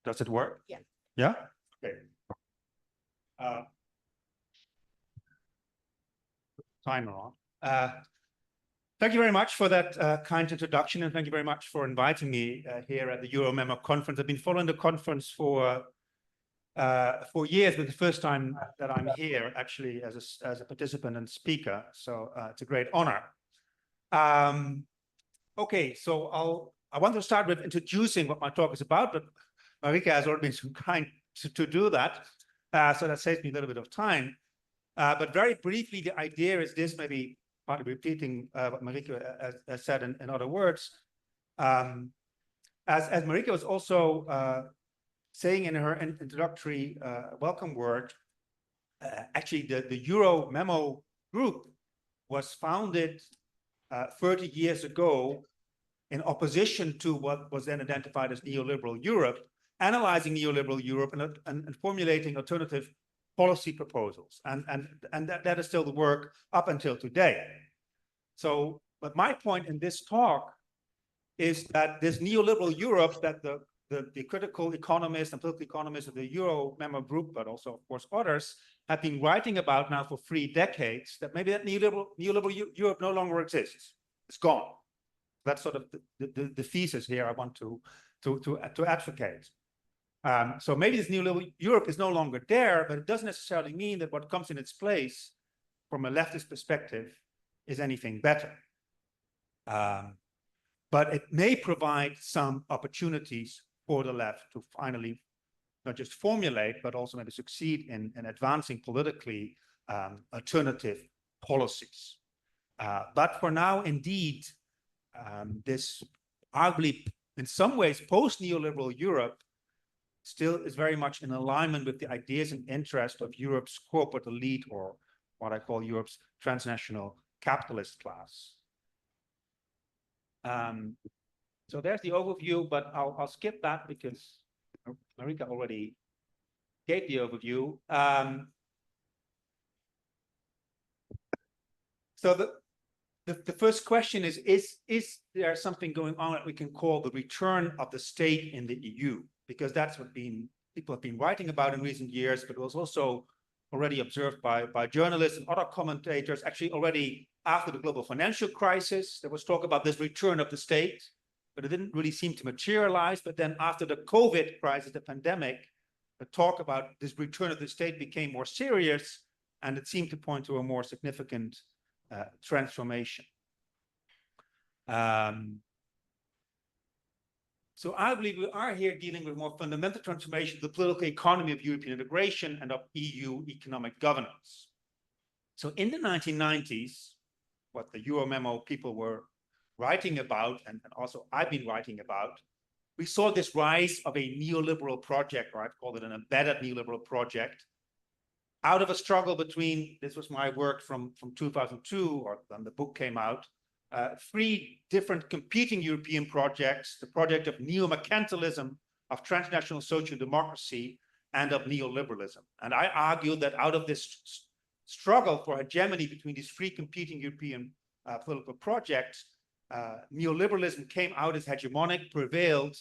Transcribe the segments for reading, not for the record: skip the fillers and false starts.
Does it work? Yeah. Yeah? Okay. Timer on. Thank you very much for that kind introduction, and thank you very much for inviting me here at the EuroMemo conference. I've been following the conference for years, but the first time that I'm here actually as a participant and speaker, so it's a great honor. Okay, so I want to start with introducing what my talk is about, but Marika has already been so kind to do that, so that saves me a little bit of time. But very briefly, the idea is this, maybe partly repeating what Marika has said in other words. As Marika was also saying in her introductory welcome word, actually the EuroMemo group was founded 30 years ago in opposition to what was then identified as neoliberal Europe, analyzing neoliberal Europe and formulating alternative policy proposals. And that is still the work up until today. So, but my point in this talk is that this neoliberal Europe that the critical economists and political economists of the EuroMemo group, but also, of course, others, have been writing about now for 3 decades, that maybe that neoliberal Europe no longer exists. It's gone. That's sort of the thesis here I want to advocate. So maybe this neoliberal Europe is no longer there, but it doesn't necessarily mean that what comes in its place from a leftist perspective is anything better. But it may provide some opportunities for the left to finally not just formulate, but also maybe succeed in advancing politically alternative policies. But for now, indeed, this arguably, in some ways, post-neoliberal Europe still is very much in alignment with the ideas and interests of Europe's corporate elite, or what I call Europe's transnational capitalist class. So there's the overview, but I'll skip that because Marika already gave the overview. So the first question is there something going on that we can call the return of the state in the EU? Because that's what people have been writing about in recent years, but it was also already observed by journalists and other commentators. Actually, already after the global financial crisis, there was talk about this return of the state, but it didn't really seem to materialize. But then after the COVID crisis, the pandemic, the talk about this return of the state became more serious, and it seemed to point to a more significant transformation. So I believe we are here dealing with more fundamental transformation of the political economy of European integration and of EU economic governance. So in the 1990s, what the EuroMemo people were writing about, and also I've been writing about, we saw this rise of a neoliberal project, or I've called it an embedded neoliberal project, out of a struggle between, this was my work from 2002, or when the book came out, 3 different competing European projects: the project of neo-mercantilism, of transnational social democracy, and of neoliberalism. And I argue that out of this struggle for hegemony between these 3 competing European political projects, neoliberalism came out as hegemonic, prevailed,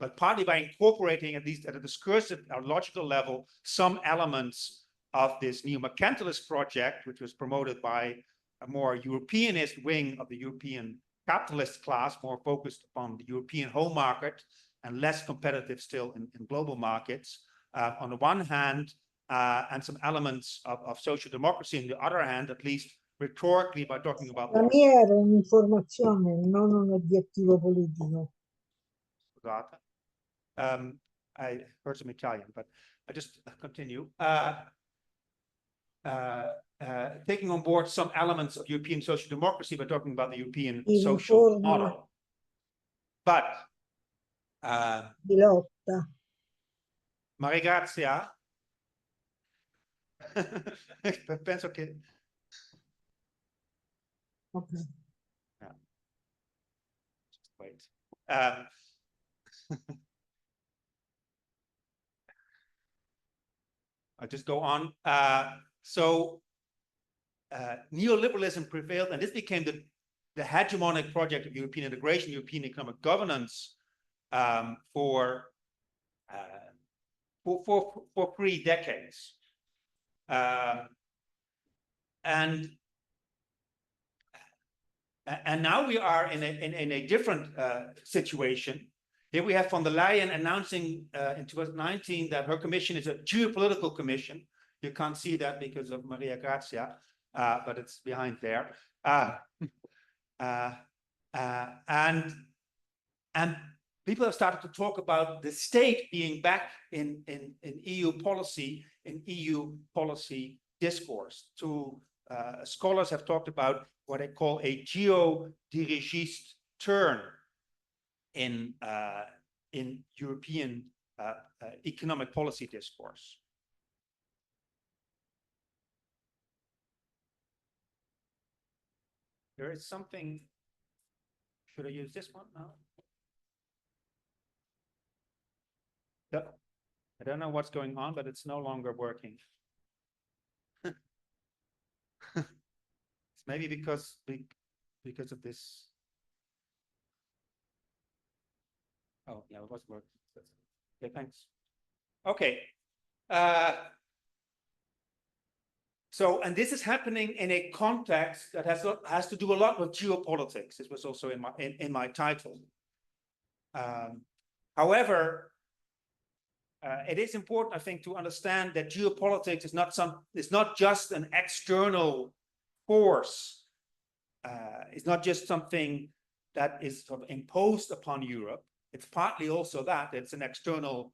but partly by incorporating, at least at a discursive or logical level, some elements of this neo-mercantilist project, which was promoted by a more Europeanist wing of the European capitalist class, more focused upon the European home market and less competitive still in global markets, on the one hand, and some elements of social democracy on the other hand, at least rhetorically, by talking about... La mia era un'informazione, non un obiettivo politico. Scusate. I heard some Italian, but I just continue. Taking on board some elements of European social democracy by talking about the European social model. But di lotta. Maria Grazia, penso che... Okay. Yeah. Just wait. I'll just go on. So neoliberalism prevailed, and this became the hegemonic project of European integration, European economic governance for for 3 decades. And now we are in a different situation. Here we have von der Leyen announcing in 2019 that her commission is a geopolitical commission. You can't see that because of Maria Grazia, but it's behind there. And people have started to talk about the state being back in EU policy, in EU policy discourse. Two scholars have talked about what they call a geodirigist turn in European economic policy discourse. There is something. Should I use this one now? Yep. I don't know what's going on, but it's no longer working. It's maybe because of this. Oh, yeah, it was working. Okay, thanks. Okay. So, and this is happening in a context that has to do a lot with geopolitics. This was also in my title. However, it is important, I think, to understand that geopolitics is not just an external force. It's not just something that is sort of imposed upon Europe. It's partly also that it's an external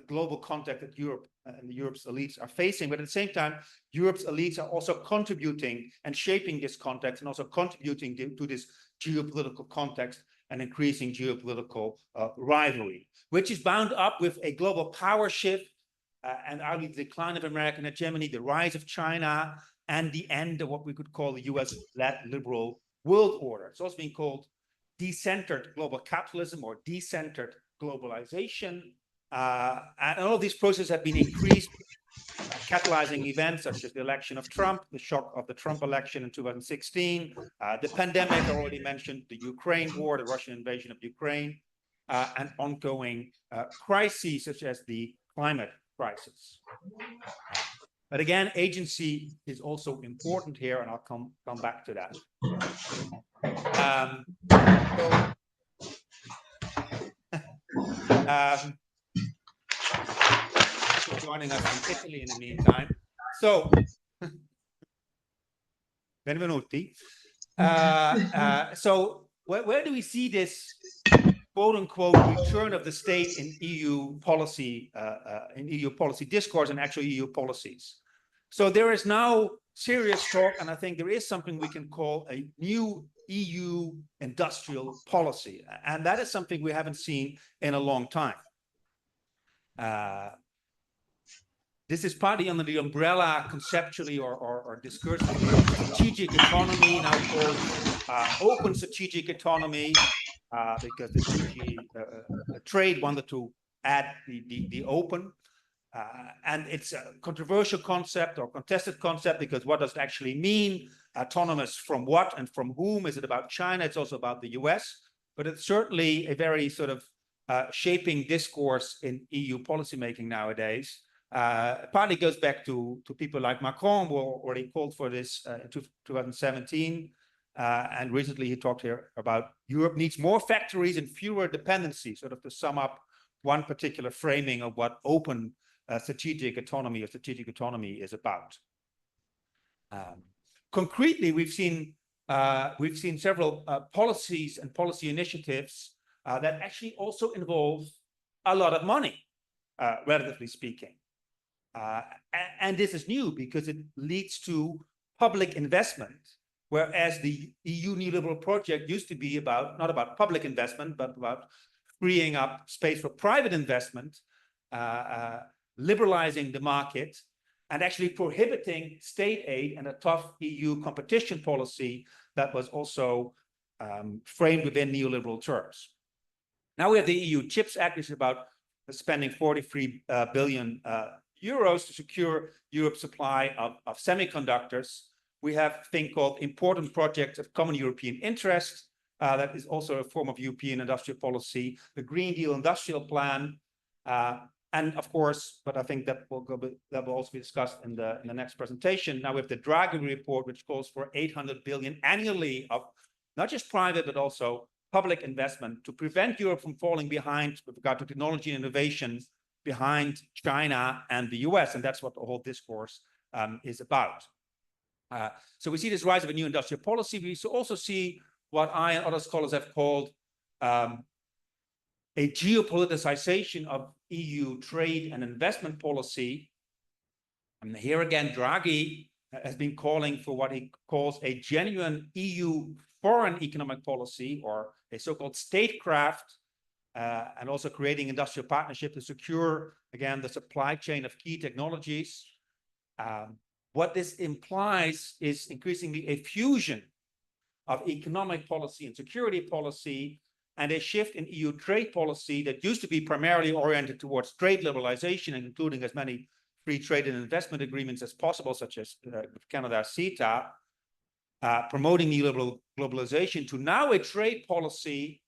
global context that Europe and Europe's elites are facing. But at the same time, Europe's elites are also contributing and shaping this context and also contributing to this geopolitical context and increasing geopolitical rivalry, which is bound up with a global power shift and arguably the decline of American hegemony, the rise of China, and the end of what we could call the US-led liberal world order. It's also being called decentered global capitalism or decentered globalization. And all of these processes have been increased, catalyzing events such as the election of Trump, the shock of the Trump election in 2016, the pandemic, I already mentioned, the Ukraine war, the Russian invasion of Ukraine, and ongoing crises such as the climate crisis. But again, agency is also important here, and I'll come back to that. Joining us from Italy in the meantime. So, benvenuti. So, where do we see this quote-unquote return of the state in EU policy discourse and actual EU policies? So there is now serious talk, and I think there is something we can call a new EU industrial policy, and that is something we haven't seen in a long time. This is partly under the umbrella conceptually or discursively of strategic economy, now called open strategic economy, because the trade wanted to add the open. And it's a controversial concept or contested concept, because what does it actually mean? Autonomous from what and from whom? Is it about China? It's also about the US. But it's certainly a very sort of shaping discourse in EU policymaking nowadays. Partly goes back to people like Macron, who already called for this in 2017. And recently he talked here about Europe needs more factories and fewer dependencies, sort of to sum up one particular framing of what open strategic autonomy is about. Concretely, we've seen several policies and policy initiatives that actually also involve a lot of money, relatively speaking. And this is new because it leads to public investment, whereas the EU neoliberal project used to be not about public investment, but about freeing up space for private investment, liberalizing the market, and actually prohibiting state aid and a tough EU competition policy that was also framed within neoliberal terms. Now we have the EU Chips Act, which is about spending 43 billion euros to secure Europe's supply of semiconductors. We have a thing called important projects of common European interest. That is also a form of European industrial policy. The Green Deal industrial plan. And of course, but I think that will also be discussed in the next presentation. Now we have the Draghi report, which calls for 800 billion annually of not just private, but also public investment to prevent Europe from falling behind with regard to technology and innovation behind China and the US. And that's what the whole discourse is about. So we see this rise of a new industrial policy. We also see what I and other scholars have called a geopoliticization of EU trade and investment policy. And here again, Draghi has been calling for what he calls a genuine EU foreign economic policy, or a so-called statecraft, and also creating industrial partnership to secure, again, the supply chain of key technologies. What this implies is increasingly a fusion of economic policy and security policy, and a shift in EU trade policy that used to be primarily oriented towards trade liberalization, including as many free trade and investment agreements as possible, such as Canada's CETA, promoting neoliberal globalization, to now a trade policy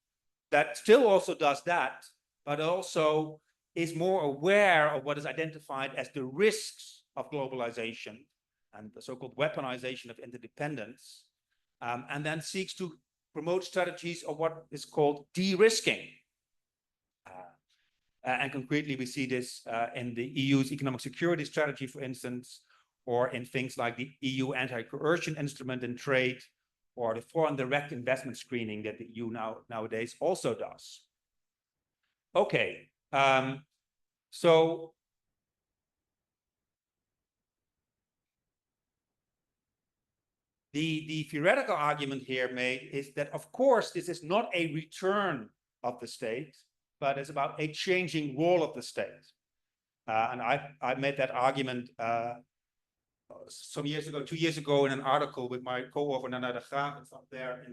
that still also does that, but also is more aware of what is identified as the risks of globalization and the so-called weaponization of interdependence, and then seeks to promote strategies of what is called de-risking. And concretely, we see this in the EU's economic security strategy, for instance, or in things like the EU anti-coercion instrument in trade, or the foreign direct investment screening that the EU nowadays also does. Okay, so the theoretical argument here made is that, of course, this is not a return of the state, but it's about a changing role of the state. And I made that argument some years ago, 2 years ago, in an article with my co-author Nana de Graaf. It's up there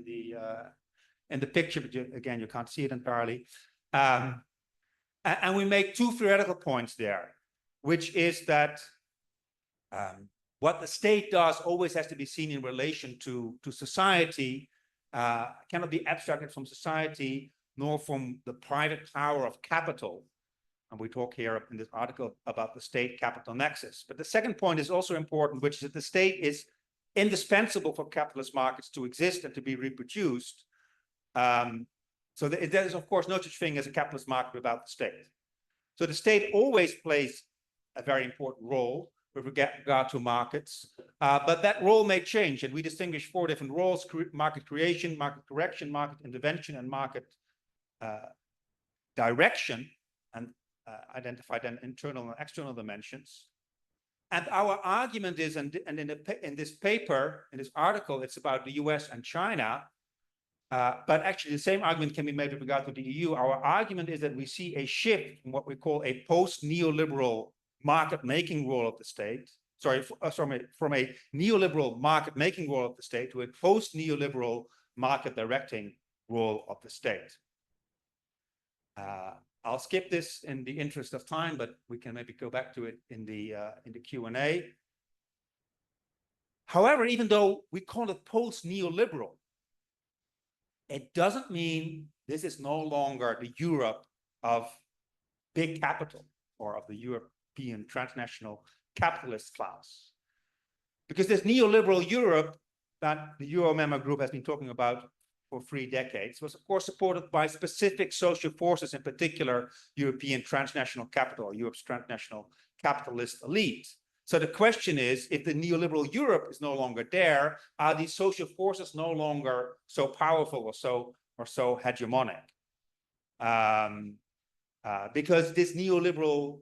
in the picture, but again, you can't see it entirely. And we make two theoretical points there, which is that what the state does always has to be seen in relation to society, cannot be abstracted from society, nor from the private power of capital. And we talk here in this article about the state-capital nexus. But the second point is also important, which is that the state is indispensable for capitalist markets to exist and to be reproduced. So there is, of course, no such thing as a capitalist market without the state. So the state always plays a very important role with regard to markets, but that role may change, and we distinguish 4 different roles: market creation, market correction, market intervention, and market direction, and identify then internal and external dimensions. And our argument is, and in this paper, in this article, it's about the US and China, but actually the same argument can be made with regard to the EU. Our argument is that we see a shift in what we call a post-neoliberal market-making role of the state, from a neoliberal market-making role of the state to a post-neoliberal market-directing role of the state. I'll skip this in the interest of time, but we can maybe go back to it in the Q&A. However, even though we call it post-neoliberal, it doesn't mean this is no longer the Europe of big capital or of the European transnational capitalist class. Because this neoliberal Europe that the Euro member group has been talking about for 3 decades was, of course, supported by specific social forces, in particular European transnational capital, Europe's transnational capitalist elite. So the question is, if the neoliberal Europe is no longer there, are these social forces no longer so powerful or so hegemonic? Because this neoliberal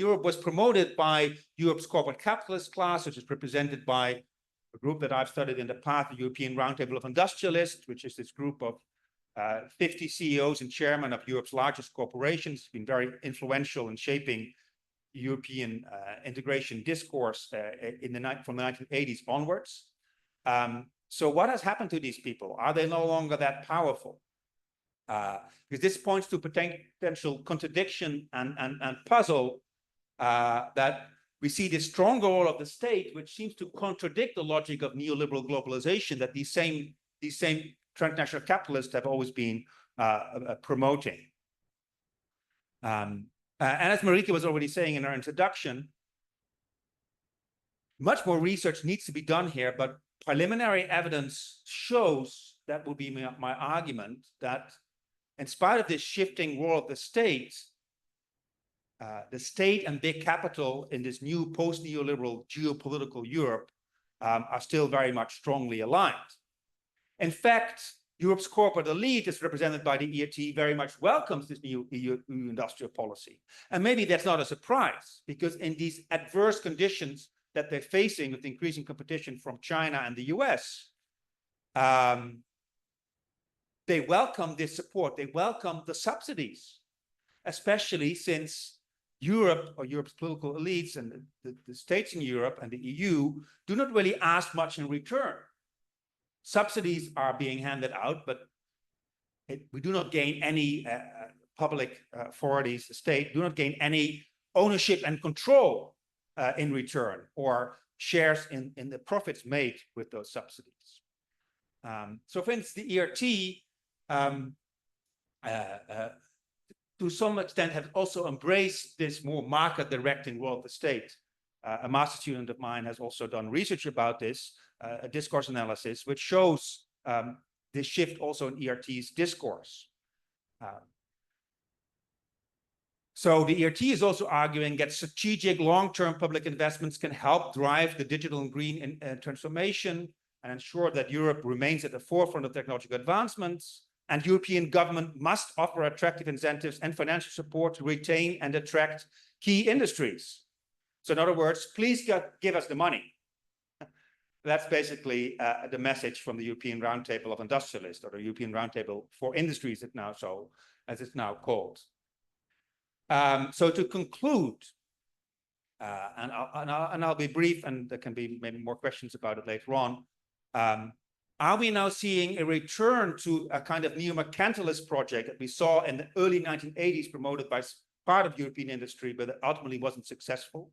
Europe was promoted by Europe's corporate capitalist class, which is represented by a group that I've studied in the past, the European Roundtable of Industrialists, which is this group of 50 CEOs and chairmen of Europe's largest corporations, been very influential in shaping European integration discourse from the 1980s onwards. So what has happened to these people? Are they no longer that powerful? Because this points to potential contradiction and puzzle that we see this strong role of the state, which seems to contradict the logic of neoliberal globalization that these same transnational capitalists have always been promoting. And as Marike was already saying in her introduction, much more research needs to be done here, but preliminary evidence shows, that will be my argument, that in spite of this shifting role of the state and big capital in this new post-neoliberal geopolitical Europe are still very much strongly aligned. In fact, Europe's corporate elite, is represented by the ERT, very much welcomes this new EU industrial policy. And maybe that's not a surprise, because in these adverse conditions that they're facing with increasing competition from China and the US, they welcome this support. They welcome the subsidies, especially since Europe, or Europe's political elites and the states in Europe and the EU, do not really ask much in return. Subsidies are being handed out, but we do not gain any public authorities, the state, do not gain any ownership and control in return, or shares in the profits made with those subsidies. So for instance, the ERT, to some extent, have also embraced this more market-directing role of the state. A master student of mine has also done research about this, a discourse analysis, which shows this shift also in ERT's discourse. So the ERT is also arguing that strategic long-term public investments can help drive the digital and green transformation and ensure that Europe remains at the forefront of technological advancements. And European government must offer attractive incentives and financial support to retain and attract key industries. So in other words, please give us the money. That's basically the message from the European Roundtable of Industrialists, or the European Roundtable for Industries, as it's now called. So to conclude, and I'll be brief, and there can be maybe more questions about it later on. Are we now seeing a return to a kind of neo-mercantilist project that we saw in the early 1980s, promoted by part of European industry, but that ultimately wasn't successful?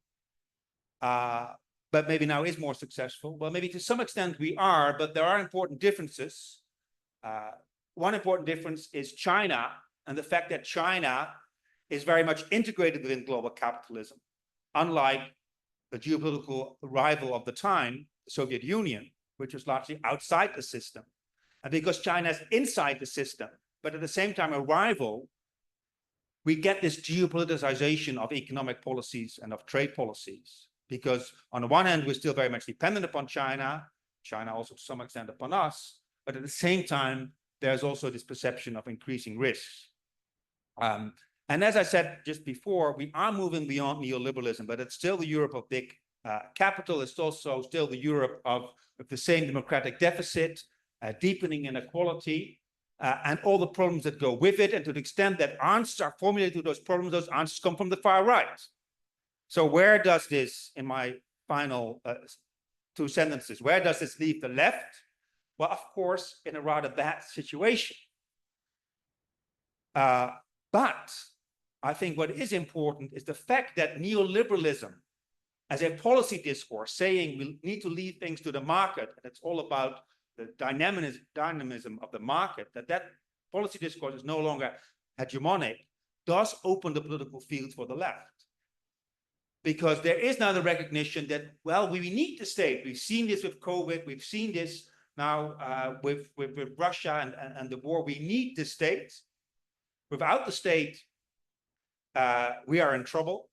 But maybe now is more successful. Well, maybe to some extent we are, but there are important differences. One important difference is China, and the fact that China is very much integrated within global capitalism, unlike the geopolitical rival of the time, the Soviet Union, which was largely outside the system. And because China is inside the system, but at the same time a rival, we get this geopoliticization of economic policies and of trade policies. Because on the one hand, we're still very much dependent upon China, China also to some extent upon us, but at the same time, there's also this perception of increasing risks. And as I said just before, we are moving beyond neoliberalism, but it's still the Europe of big capital. It's also still the Europe of the same democratic deficit, deepening inequality, and all the problems that go with it. And to the extent that answers are formulated to those problems, those answers come from the far right. So where does this, in my final 2 sentences, where does this leave the left? Well, of course, in a rather bad situation. But I think what is important is the fact that neoliberalism, as a policy discourse, saying we need to leave things to the market, and it's all about the dynamism of the market, that policy discourse is no longer hegemonic, does open the political field for the left. Because there is now the recognition that, well, we need the state. We've seen this with COVID. We've seen this now with Russia and the war. We need the state. Without the state, we are in trouble.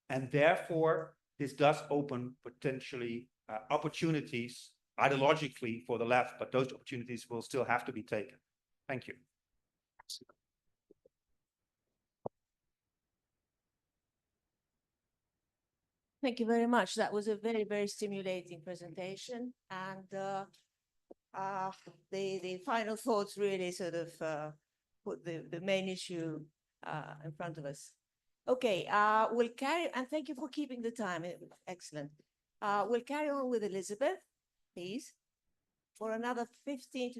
And therefore, this does open potentially opportunities ideologically for the left, but those opportunities will still have to be taken. Thank you. Thank you very much. That was a very, very stimulating presentation. And the final thoughts really sort of put the main issue in front of us. Okay, we'll carry, and thank you for keeping the time. Excellent. We'll carry on with Elizabeth, please, for another 15 to